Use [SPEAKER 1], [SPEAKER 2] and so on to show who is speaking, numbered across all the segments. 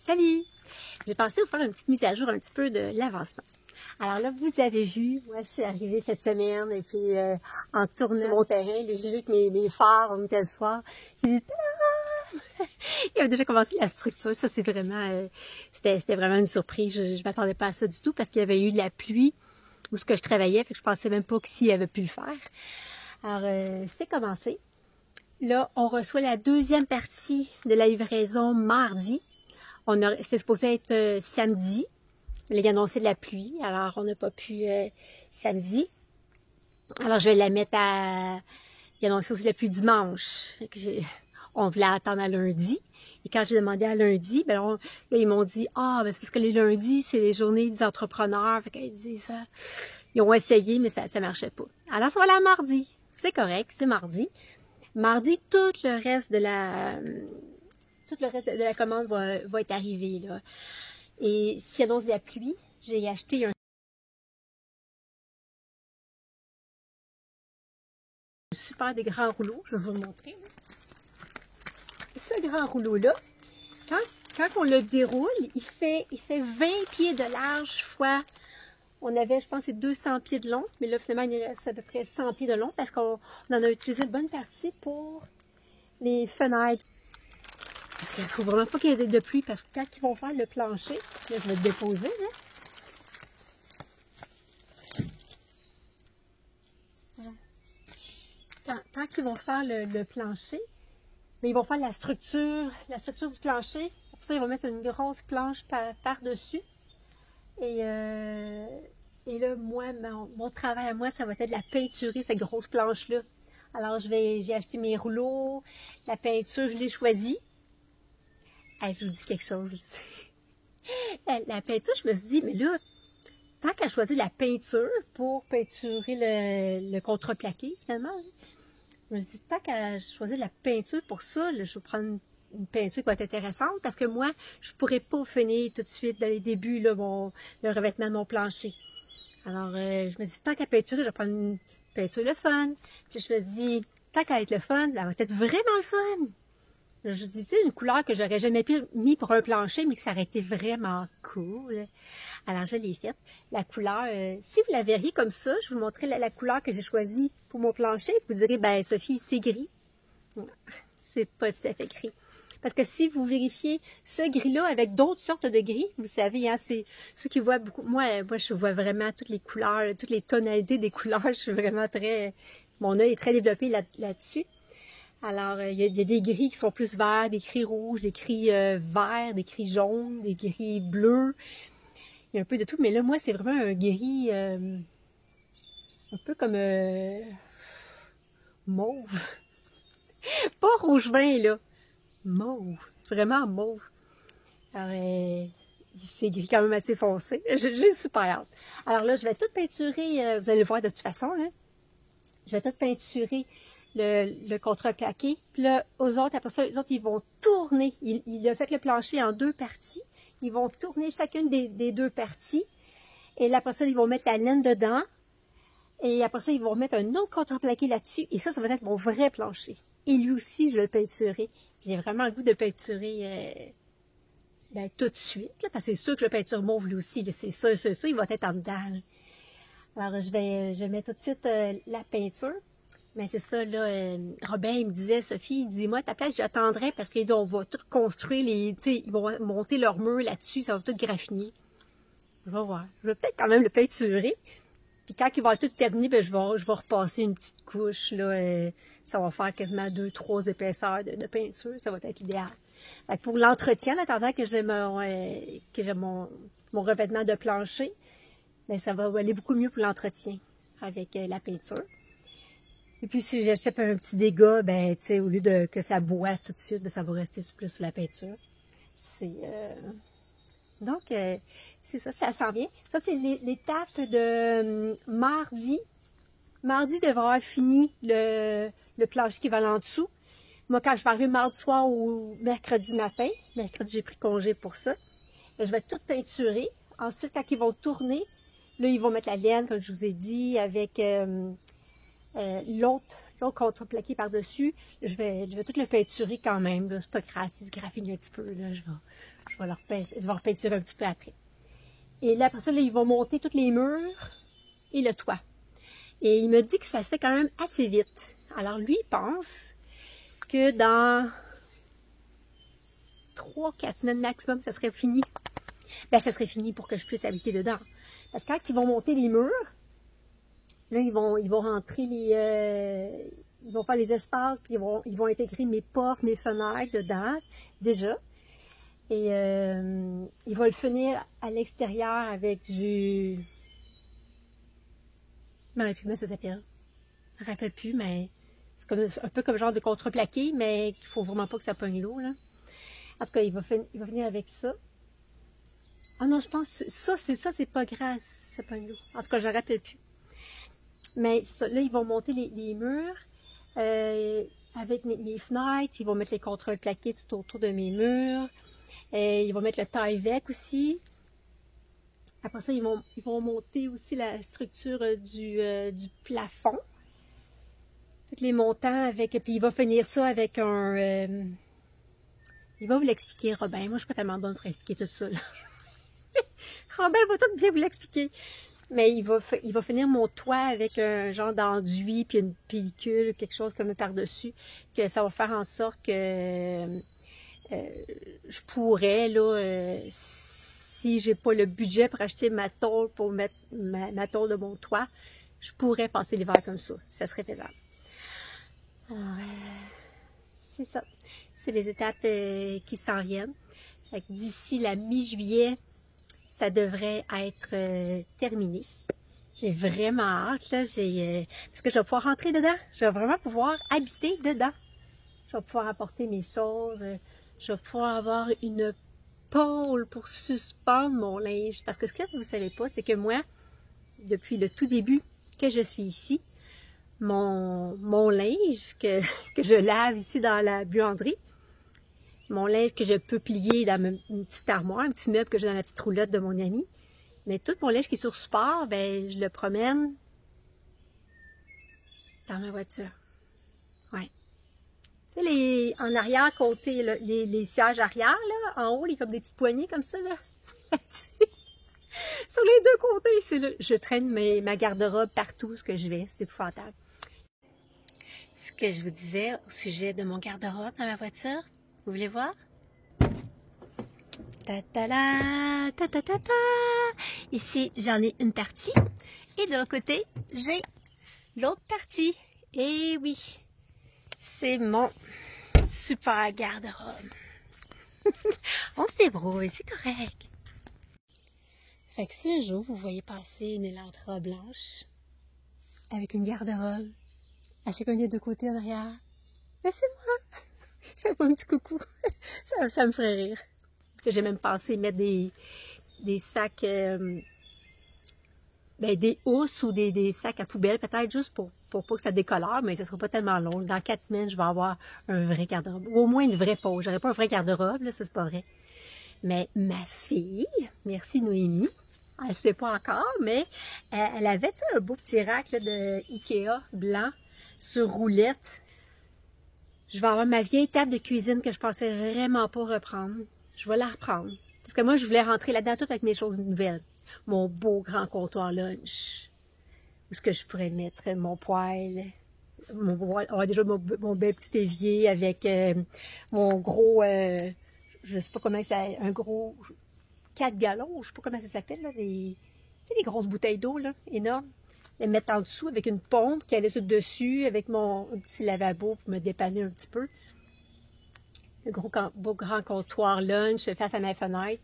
[SPEAKER 1] Salut! J'ai pensé vous faire une petite mise à jour un petit peu de l'avancement. Alors là, vous avez vu, moi je suis arrivée cette semaine et puis en tournant sur mon terrain, j'ai vu que mes phares, on était le soir, j'ai vu il avait déjà commencé la structure. Ça c'est vraiment, c'était vraiment une surprise. Je m'attendais pas à ça du tout parce qu'il y avait eu de la pluie où ce que je travaillais, fait que je pensais même pas que s'il avait pu le faire. Alors c'est commencé. Là, on reçoit la deuxième partie de la livraison mardi. C'était supposé être samedi. Il y a annoncé de la pluie, alors on n'a pas pu samedi. Alors je vais la mettre à... Il a annoncé aussi la pluie dimanche. Fait que on voulait attendre à lundi. Et quand j'ai demandé à lundi, là, ils m'ont dit « Ah, ben, c'est parce que les lundis, c'est les journées des entrepreneurs. » Fait qu'ils disent ça. Ils ont essayé, mais ça marchait pas. Alors ça va aller à mardi. C'est correct, c'est mardi. Mardi, tout le reste de la commande va être arrivé, là. Et s'il annonce de la pluie, j'ai acheté un super des grands rouleaux. Je vais vous le montrer. Là. Ce grand rouleau-là, quand on le déroule, il fait 20 pieds de large fois... On avait, je pense, c'est 200 pieds de long, mais là, finalement, il reste à peu près 100 pieds de long parce qu'on en a utilisé une bonne partie pour les fenêtres. Parce qu'il ne faut vraiment pas qu'il y ait de pluie, parce que quand ils vont faire le plancher, là, je vais le déposer, là. Quand ils vont faire le plancher, mais ils vont faire la structure du plancher. Pour ça, ils vont mettre une grosse planche par-dessus. Et là, moi, mon travail à moi, ça va être de la peinturer, cette grosse planche-là. Alors, j'ai acheté mes rouleaux, la peinture, je l'ai choisie. Hey, je vous dis quelque chose. La peinture, je me suis dit, mais là, tant qu'à choisir la peinture pour peinturer le contreplaqué, finalement, je me suis dit, tant qu'à choisir la peinture pour ça, là, je vais prendre une peinture qui va être intéressante parce que moi, je ne pourrais pas finir tout de suite dans les débuts là, le revêtement de mon plancher. Alors, je me dis, tant qu'à peinturer, je vais prendre une peinture le fun. Puis je me dis, tant qu'à être le fun, elle va être vraiment le fun. Je dis, tu sais, une couleur que j'aurais jamais mis pour un plancher, mais que ça aurait été vraiment cool. Alors, je l'ai faite. La couleur, si vous la verriez comme ça, je vous montrerai la couleur que j'ai choisie pour mon plancher. Vous direz, ben Sophie, c'est gris. C'est pas tout à fait gris. Parce que si vous vérifiez ce gris-là avec d'autres sortes de gris, vous savez, hein, c'est ceux qui voient beaucoup. Moi, je vois vraiment toutes les couleurs, toutes les tonalités des couleurs. Je suis vraiment mon œil est très développé là-dessus. Alors, il y a des gris qui sont plus verts, des gris rouges, des gris verts, des gris jaunes, des gris bleus. Il y a un peu de tout. Mais là, moi, c'est vraiment un gris un peu comme mauve. Pas rouge vin, là. Mauve. Vraiment mauve. Alors, c'est gris quand même assez foncé. J'ai super hâte. Alors là, je vais tout peinturer. Vous allez le voir de toute façon, hein. Je vais tout peinturer le contreplaqué. Puis là, après ça, eux autres, ils vont tourner. Il a fait le plancher en deux parties. Ils vont tourner chacune des deux parties. Et là, après ça, ils vont mettre la laine dedans. Et après ça, ils vont mettre un autre contreplaqué là-dessus. Et ça va être mon vrai plancher. Et lui aussi, je vais le peinturer. J'ai vraiment le goût de peinturer tout de suite. Là, parce que c'est sûr que je peinture mauve lui aussi. C'est ça, il va être en dedans. Là. Alors, je vais mettre tout de suite la peinture. Mais c'est ça, là, Robin, il me disait, Sophie, dis-moi, ta place, j'attendrai parce qu'ils on va tout construire, ils vont monter leur mur là-dessus, ça va tout graffiner. Je vais voir. Je vais peut-être quand même le peinturer. Puis quand il va être tout terminé, ben, je vais repasser une petite couche, là, ça va faire quasiment 2-3 épaisseurs de peinture, ça va être idéal. Pour l'entretien, en attendant que j'ai mon revêtement de plancher, ben, ça va aller beaucoup mieux pour l'entretien avec la peinture. Et puis, si j'achète un petit dégât, ben, tu sais, au lieu que ça boite tout de suite, ben, ça va rester plus sur la peinture. Donc, c'est ça, ça s'en vient. Ça, c'est l'étape de mardi. Mardi devrait avoir fini le plancher qui va en dessous. Moi, quand je vais arriver mardi soir ou mercredi matin, mercredi, j'ai pris congé pour ça, je vais tout peinturer. Ensuite, quand ils vont tourner, là, ils vont mettre la laine, comme je vous ai dit, avec... l'autre l'autre contreplaqué par-dessus. Je vais tout le peinturer quand même. C'est pas grave, si se graffine un petit peu. Là, je vais repeinturer un petit peu après. Et là, après ça, là, ils vont monter tous les murs et le toit. Et il me dit que ça se fait quand même assez vite. Alors lui, il pense que dans 3-4 semaines maximum, ça serait fini. Ben, ça serait fini pour que je puisse habiter dedans. Parce que quand ils vont monter les murs, là, ils vont rentrer ils vont faire les espaces, puis ils vont intégrer mes portes, mes fenêtres dedans, déjà. Et ils vont le finir à l'extérieur avec du... Je ne me rappelle plus comment ça s'appelle. Je me rappelle plus, mais c'est un peu comme genre de contreplaqué, mais il faut vraiment pas que ça pogne l'eau, là. En tout cas, il va finir avec ça. Ah non, je pense que ça, c'est pas grave, ça pogne l'eau. En tout cas, je ne me rappelle plus. Mais ça, là, ils vont monter les murs avec mes fenêtres. Ils vont mettre les contreplaqués tout autour de mes murs. Ils vont mettre le Tyvek aussi. Après ça, ils vont monter aussi la structure du plafond. Tous les montants avec... Puis il va finir ça avec un... il va vous l'expliquer, Robin. Moi, je suis pas tellement bonne pour expliquer tout ça, là. Robin va tout bien vous l'expliquer. Mais il va finir mon toit avec un genre d'enduit puis une pellicule, quelque chose comme par-dessus, que ça va faire en sorte que je pourrais, là, si j'ai pas le budget pour acheter ma tôle pour mettre ma tôle de mon toit, je pourrais passer l'hiver comme ça. Ça serait faisable. Alors, c'est ça. C'est les étapes qui s'en viennent. D'ici la mi-juillet, ça devrait être terminé. J'ai vraiment hâte, là. Parce que je vais pouvoir rentrer dedans. Je vais vraiment pouvoir habiter dedans. Je vais pouvoir apporter mes choses. Je vais pouvoir avoir une pôle pour suspendre mon linge. Parce que ce que vous ne savez pas, c'est que moi, depuis le tout début que je suis ici, mon linge que je lave ici dans la buanderie, mon linge que je peux plier dans une petite armoire, un petit meuble que j'ai dans la petite roulotte de mon ami, mais tout mon linge qui est sur support, ben je le promène dans ma voiture. Ouais. Tu sais, en arrière, côté, là, les sièges arrière, là, en haut, il y a comme des petites poignées comme ça, là. Sur les deux côtés, je traîne ma garde-robe partout où je vais. C'est épouvantable. Ce que je vous disais au sujet de mon garde-robe dans ma voiture, vous voulez voir? Ta-ta-la, ta-ta-ta-ta. Ici, j'en ai une partie. Et de l'autre côté, j'ai l'autre partie. Et oui, c'est mon super garde-robe. On se débrouille, c'est correct. Fait que si un jour, vous voyez passer une Elantra blanche avec une garde-robe à chacun des deux côtés en arrière, ben c'est moi. Fais-moi un petit coucou. Ça me ferait rire. Que j'ai même pensé mettre des sacs, des housses ou des sacs à poubelle, peut-être juste pour pas que ça décolore, mais ça sera pas tellement long. Dans 4 semaines, je vais avoir un vrai garde-robe. Ou au moins une vraie pause. J'aurais pas un vrai garde-robe, là, ça c'est pas vrai. Mais ma fille, merci Noémie, elle sait pas encore, mais elle avait un beau petit rack là, de Ikea blanc sur roulette. Je vais avoir ma vieille table de cuisine que je pensais vraiment pas reprendre. Je vais la reprendre. Parce que moi, je voulais rentrer là-dedans tout avec mes choses nouvelles. Mon beau grand comptoir lunch. Où est-ce que je pourrais mettre mon poêle. Déjà mon bel petit évier avec mon gros, je sais pas comment ça, un gros 4 gallons, je sais pas comment ça s'appelle, là, tu sais, les grosses bouteilles d'eau, là, énormes. Les mettre en dessous avec une pompe qui allait sur le dessus, avec mon petit lavabo pour me dépanner un petit peu. Le beau grand comptoir lunch face à ma fenêtre.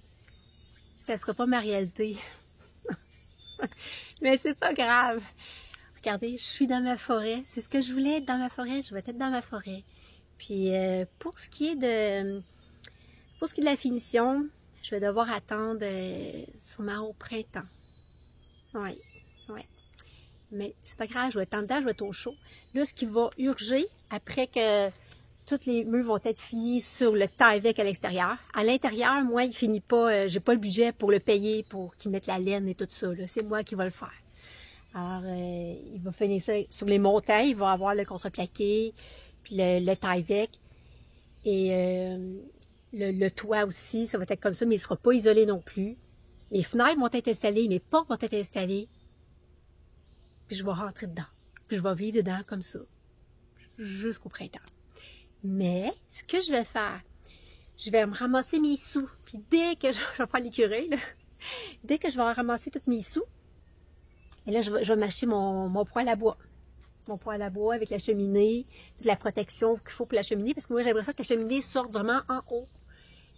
[SPEAKER 1] Ça ne sera pas ma réalité. Mais c'est pas grave. Regardez, je suis dans ma forêt. C'est ce que je voulais être dans ma forêt. Je vais être dans ma forêt. Puis pour ce qui est de la finition, je vais devoir attendre sûrement au printemps. Oui, oui. Mais c'est pas grave, je vais être en dedans, je vais être au chaud. Là, ce qui va urger, après que tous les murs vont être finis sur le Tyvek à l'extérieur. À l'intérieur, moi, il finit pas, j'ai pas le budget pour le payer, pour qu'ils mettent la laine et tout ça. C'est moi qui vais le faire. Alors, il va finir ça sur les montants, il va avoir le contreplaqué, puis le Tyvek. Et le toit aussi, ça va être comme ça, mais il ne sera pas isolé non plus. Les fenêtres vont être installées, mes portes vont être installées. Puis je vais rentrer dedans. Puis je vais vivre dedans comme ça. Jusqu'au printemps. Mais, ce que je vais faire, je vais me ramasser mes sous. Puis dès que je vais faire l'écureuil, dès que je vais ramasser tous mes sous, et là, je vais m'acheter mon poêle à bois. Mon poêle à bois avec la cheminée, toute la protection qu'il faut pour la cheminée, parce que moi, j'aimerais ça que la cheminée sorte vraiment en haut.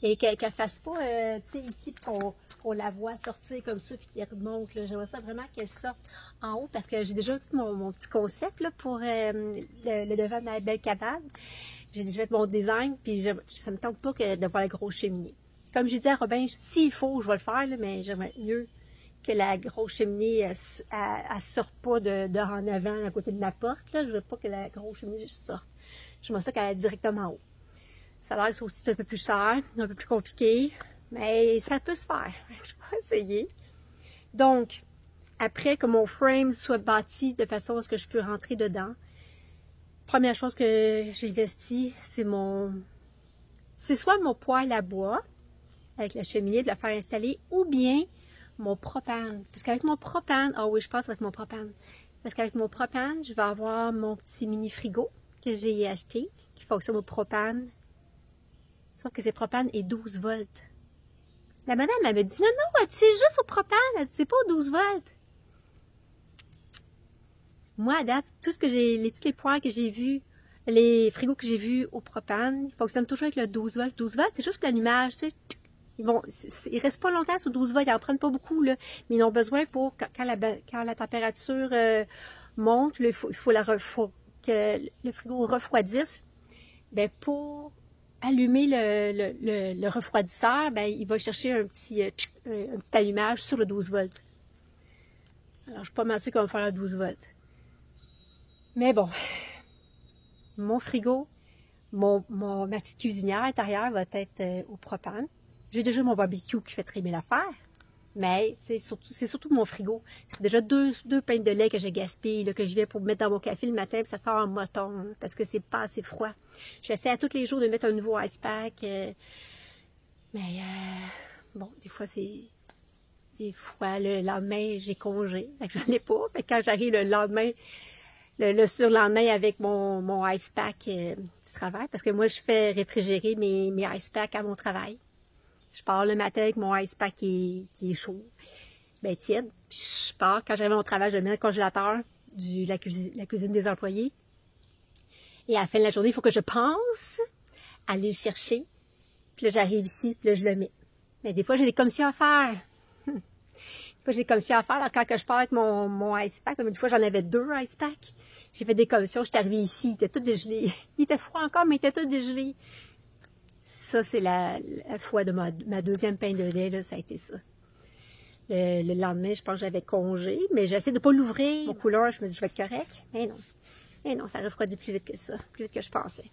[SPEAKER 1] Et qu'elle fasse pas, tu sais, ici, qu'on la voit sortir comme ça, puis qu'elle remonte. J'aimerais ça vraiment qu'elle sorte en haut, parce que j'ai déjà tout mon petit concept là, pour le devant de ma belle cabane. J'ai déjà fait mon design, puis ça me tente pas de voir la grosse cheminée. Comme j'ai dit à Robin, s'il faut, je vais le faire, là, mais j'aimerais mieux que la grosse cheminée, elle sorte pas de en avant, à côté de ma porte. Là. Je veux pas que la grosse cheminée sorte. J'aimerais ça qu'elle aille directement en haut. Ça a l'air aussi un peu plus cher, un peu plus compliqué, mais ça peut se faire. Je vais essayer. Donc, après que mon frame soit bâti de façon à ce que je peux rentrer dedans, première chose que j'ai investi, c'est soit mon poêle à bois, avec la cheminée, de la faire installer, ou bien mon propane. Parce qu'avec mon propane, ah oui, je passe avec mon propane. Parce qu'avec mon propane, je vais avoir mon petit mini frigo que j'ai acheté, qui fonctionne au propane. Sauf que c'est propane et 12 volts. La madame, elle me dit, non, c'est juste au propane, elle dit, c'est pas au 12 volts. Moi, à date, toutes les poêles que j'ai vus, les frigos que j'ai vus au propane, ils fonctionnent toujours avec le 12 volts. 12 volts, c'est juste pour l'allumage, tu sais. Ils restent pas longtemps sur 12 volts, ils en prennent pas beaucoup, là. Mais ils ont besoin pour, quand la température monte, là, il faut que le frigo refroidisse. Ben, pour allumer le refroidisseur, ben, il va chercher un petit allumage sur le 12 volts. Alors, je suis pas mal sûre qu'on va faire le 12 volts. Mais bon, mon frigo, ma petite cuisinière intérieure va être au propane. J'ai déjà mon barbecue qui fait très bien l'affaire, mais c'est surtout mon frigo. C'est déjà deux pintes de lait que j'ai gaspillé, là, que je vais pour mettre dans mon café le matin, puis ça sort en moton, hein, parce que c'est pas assez froid. J'essaie à tous les jours de mettre un nouveau ice pack, mais bon, des fois le lendemain j'ai congé, fait que j'en ai pas. Fait que quand j'arrive le lendemain, le surlendemain avec mon ice pack du travail, parce que moi je fais réfrigérer mes ice packs à mon travail. Je pars le matin avec mon ice pack qui est chaud, ben tiède. Puis je pars, quand j'arrive à mon travail, je le mets dans le congélateur de la cuisine des employés. Et à la fin de la journée, il faut que je pense à aller le chercher. Puis là, j'arrive ici, puis là, je le mets. Mais des fois, j'ai des commissions à faire. Des fois, j'ai des commissions à faire. Alors, quand je pars avec mon ice pack, comme une fois, j'en avais 2 ice packs. J'ai fait des commissions, je suis arrivée ici, il était tout dégelé. Il était froid encore, mais il était tout dégelé. Ça, c'est la fois de ma deuxième pinte de lait, là, ça a été ça. Le lendemain, je pense que j'avais congé, mais j'essaie de ne pas l'ouvrir. Mon couleur, je me dis, je vais être correct. Mais non. Mais non, ça refroidit plus vite que ça, plus vite que je pensais.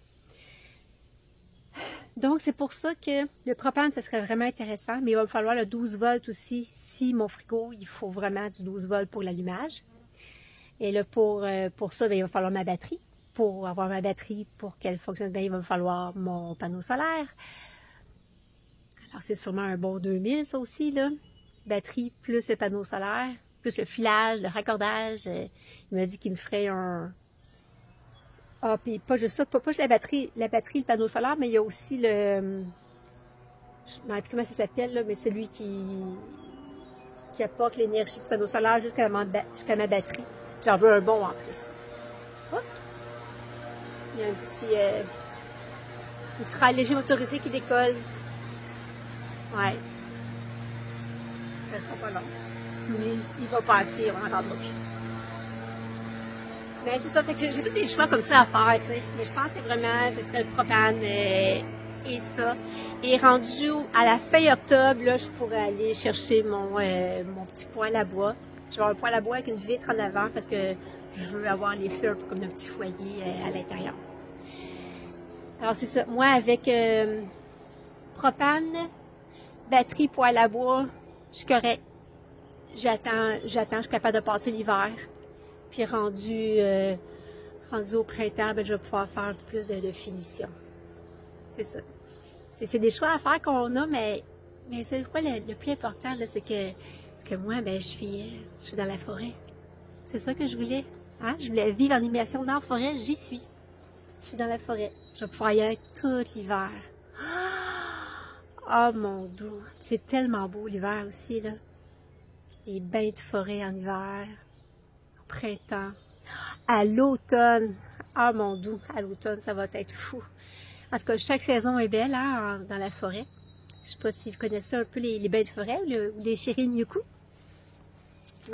[SPEAKER 1] Donc, c'est pour ça que le propane, ça serait vraiment intéressant, mais il va me falloir le 12 volts aussi, si mon frigo, il faut vraiment du 12 volts pour l'allumage. Et là, pour ça, bien, il va falloir ma batterie. Pour avoir ma batterie, pour qu'elle fonctionne bien, il va me falloir mon panneau solaire. Alors, c'est sûrement un bon 2000, ça aussi, là. Batterie plus le panneau solaire, plus le filage, le raccordage. Il m'a dit qu'il me ferait un... Ah, puis pas juste ça, pas juste la batterie, le panneau solaire, mais il y a aussi le... Je ne sais plus comment ça s'appelle, là, mais celui qui apporte l'énergie du panneau solaire jusqu'à ma batterie. J'en veux un bon en plus. Hop. Il y a un petit train léger motorisé qui décolle. Ouais. Ça sera pas long. Il va passer, on n'entendra plus. Mais c'est ça, fait que j'ai tous des choix comme ça à faire, tu sais. Mais je pense que vraiment, ce serait le propane et ça. Et rendu à la fin octobre, là, je pourrais aller chercher mon petit poêle à bois. Je vais avoir un poêle à bois avec une vitre en avant parce que je veux avoir les feux un peu comme d'un petit foyer à l'intérieur. Alors c'est ça, moi avec propane, batterie, poêle à bois, je suis correct. J'attends, je suis capable de passer l'hiver. Puis rendu au printemps, ben, je vais pouvoir faire plus de finition. C'est ça. C'est des choix à faire qu'on a, mais c'est quoi le plus important, là, c'est que moi, ben, je suis dans la forêt. C'est ça que je voulais. Hein? Je voulais vivre en immersion dans la forêt, j'y suis. Je suis dans la forêt. Je vais pouvoir y aller tout l'hiver. Oh mon Dieu! C'est tellement beau l'hiver aussi, là. Les bains de forêt en hiver, au printemps, à l'automne. Ah mon Dieu! À l'automne, ça va être fou. En tout cas, chaque saison est belle, hein, dans la forêt. Je sais pas si vous connaissez un peu les bains de forêt ou les Shirin-yoku.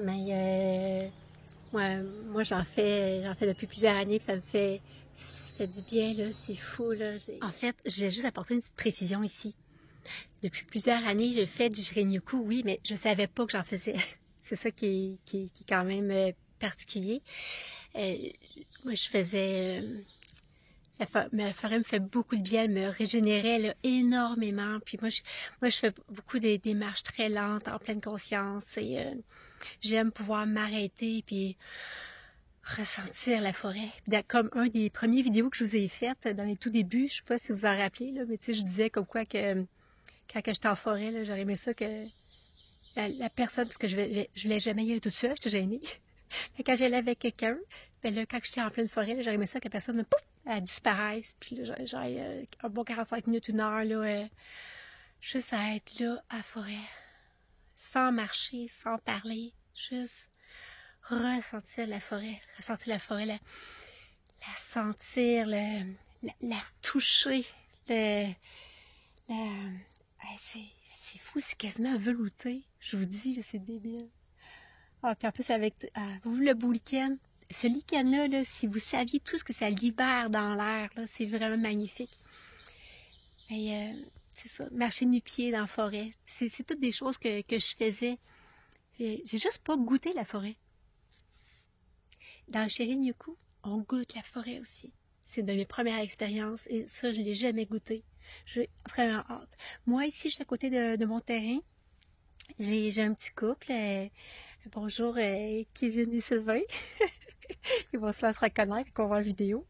[SPEAKER 1] Mais moi j'en fais depuis plusieurs années, puis ça fait du bien, là, c'est fou, là. En fait, je voulais juste apporter une petite précision ici. Depuis plusieurs années, je fais du Shirin-yoku, oui, mais je savais pas que j'en faisais. C'est ça qui est quand même particulier. Moi, je faisais... la forêt me fait beaucoup de bien, elle me régénérait là, énormément. Puis moi, je fais beaucoup des démarches très lentes, en pleine conscience. Et j'aime pouvoir m'arrêter puis ressentir la forêt. Comme un des premiers vidéos que je vous ai faites dans les tout débuts, je sais pas si vous en rappelez, là, mais tu sais, je disais comme quoi que quand j'étais en forêt, là, j'aurais aimé ça que la personne, parce que je voulais jamais y aller toute seule, j'étais gênée. Mais quand j'allais avec quelqu'un, ben là, quand j'étais en pleine forêt, j'aurais aimé ça que la personne, là, pouf, elle disparaisse. Puis là, j'aurais un bon 45 minutes, 1 heure, là, juste à être là, à la forêt, sans marcher, sans parler, juste ressentir la forêt, la sentir, la toucher, c'est fou, c'est quasiment velouté, je vous dis, là, c'est débile. Ah, puis en plus, avec vous le beau lichen, ce lichen-là, là, si vous saviez tout ce que ça libère dans l'air, là, c'est vraiment magnifique. Et c'est ça, marcher nu-pied dans la forêt, c'est toutes des choses que je faisais. J'ai juste pas goûté la forêt. Dans le Shirin-yoku, on goûte la forêt aussi. C'est de mes premières expériences et ça, je l'ai jamais goûté. J'ai vraiment hâte. Moi, ici, je suis à côté de mon terrain. J'ai un petit couple. Bonjour, Kevin et Sylvain. Ils vont se reconnaître quand on voit la vidéo.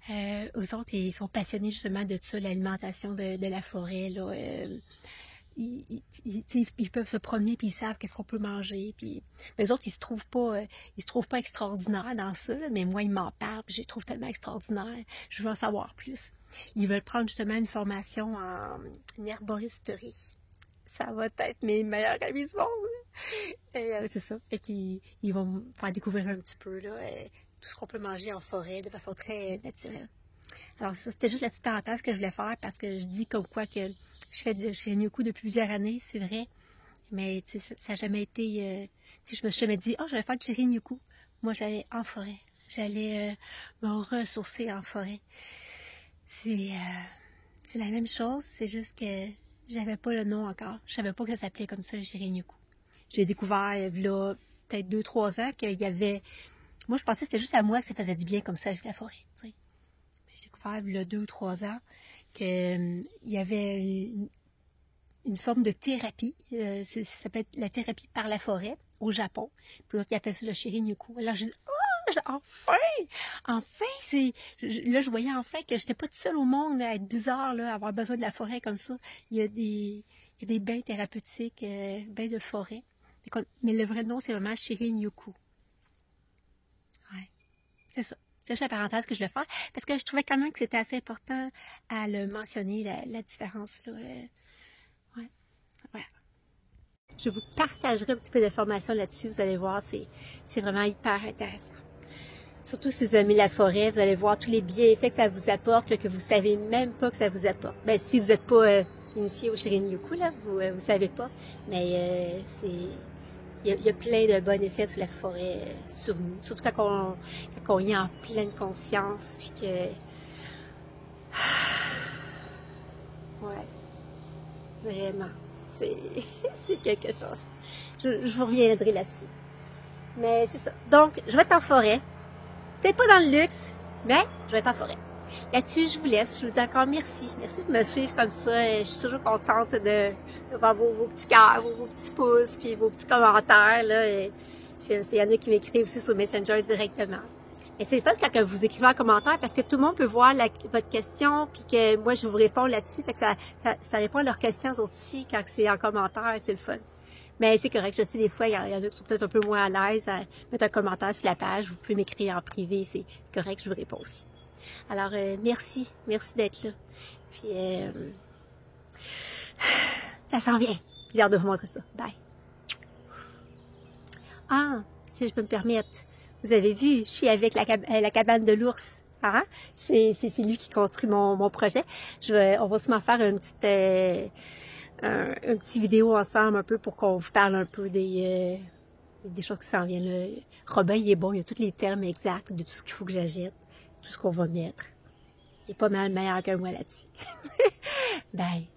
[SPEAKER 1] Eux autres, ils sont passionnés justement de ça, l'alimentation de la forêt, là. Ils peuvent se promener puis ils savent qu'est-ce qu'on peut manger. Puis, mais eux autres, ils se trouvent pas extraordinaires dans ça, là, mais moi, ils m'en parlent, puis je les trouve tellement extraordinaires. Je veux en savoir plus. Ils veulent prendre justement une formation en herboristerie. Ça va être mes meilleurs amis du monde. Et c'est ça. Fait qu'ils vont me faire découvrir un petit peu là, tout ce qu'on peut manger en forêt de façon très naturelle. Alors ça, c'était juste la petite parenthèse que je voulais faire parce que je dis comme quoi que je fais du Shirin-yoku depuis plusieurs années, c'est vrai. Mais ça n'a jamais été... je me suis jamais dit, je vais faire du Shirin-yoku. Moi, j'allais en forêt. J'allais me ressourcer en forêt. C'est la même chose, c'est juste que j'avais pas le nom encore. Je savais pas que ça s'appelait comme ça, le Shirin-yoku. J'ai découvert, il y a peut-être 2-3 ans, qu'il y avait... Moi, je pensais que c'était juste à moi que ça faisait du bien comme ça avec la forêt. T'sais. J'ai découvert, il y a 2 ou 3 ans, qu'il y avait une forme de thérapie. Ça s'appelle la thérapie par la forêt au Japon. Puis l'autre, ils appellent ça le Shirin-yoku. Alors, je dis, enfin, là, je voyais enfin que j'étais pas toute seule au monde là, à être bizarre, là, à avoir besoin de la forêt comme ça. Il y a des bains thérapeutiques, bains de forêt. Mais le vrai nom, c'est vraiment Shirin-yoku. Ouais, c'est ça. C'est juste la parenthèse que je voulais faire, parce que je trouvais quand même que c'était assez important à le mentionner, la différence, là. Ouais. Je vous partagerai un petit peu d'informations là-dessus, vous allez voir, c'est vraiment hyper intéressant. Surtout si vous aimez la forêt, vous allez voir tous les bienfaits que ça vous apporte, là, que vous savez même pas que ça vous apporte. Ben, si vous n'êtes pas initié au Shirin-yoku, là, vous savez pas, mais il y a plein de bons effets sur la forêt, sur nous. Surtout quand on y est en pleine conscience, puis que... Ouais. Vraiment. C'est quelque chose. Je vous reviendrai là-dessus. Mais c'est ça. Donc, je vais être en forêt. Peut-être pas dans le luxe, mais je vais être en forêt. Là-dessus, je vous laisse. Je vous dis encore merci. Merci de me suivre comme ça. Je suis toujours contente de voir vos petits cœurs, vos petits pouces, puis vos petits commentaires. Là. Et Il y en a qui m'écrivent aussi sur Messenger directement. Et c'est le fun quand vous écrivez en commentaire parce que tout le monde peut voir votre question puis que moi, je vous réponds là-dessus. Fait que ça répond à leurs questions aussi quand c'est en commentaire. C'est le fun. Mais c'est correct. Je sais, des fois, il y en a qui sont peut-être un peu moins à l'aise à mettre un commentaire sur la page. Vous pouvez m'écrire en privé. C'est correct. Je vous réponds aussi. Alors, merci. Merci d'être là. Puis, ça s'en vient. J'ai hâte de vous montrer ça. Bye. Ah, si je peux me permettre. Vous avez vu, je suis avec la cabane de l'ours. Ah, c'est lui qui construit mon projet. On va sûrement faire un petit vidéo ensemble un peu pour qu'on vous parle un peu des choses qui s'en viennent. Là. Robin, il est bon, il a tous les termes exacts de tout ce qu'il faut que j'achète, tout ce qu'on va mettre. Il est pas mal meilleur que moi là-dessus. Bye.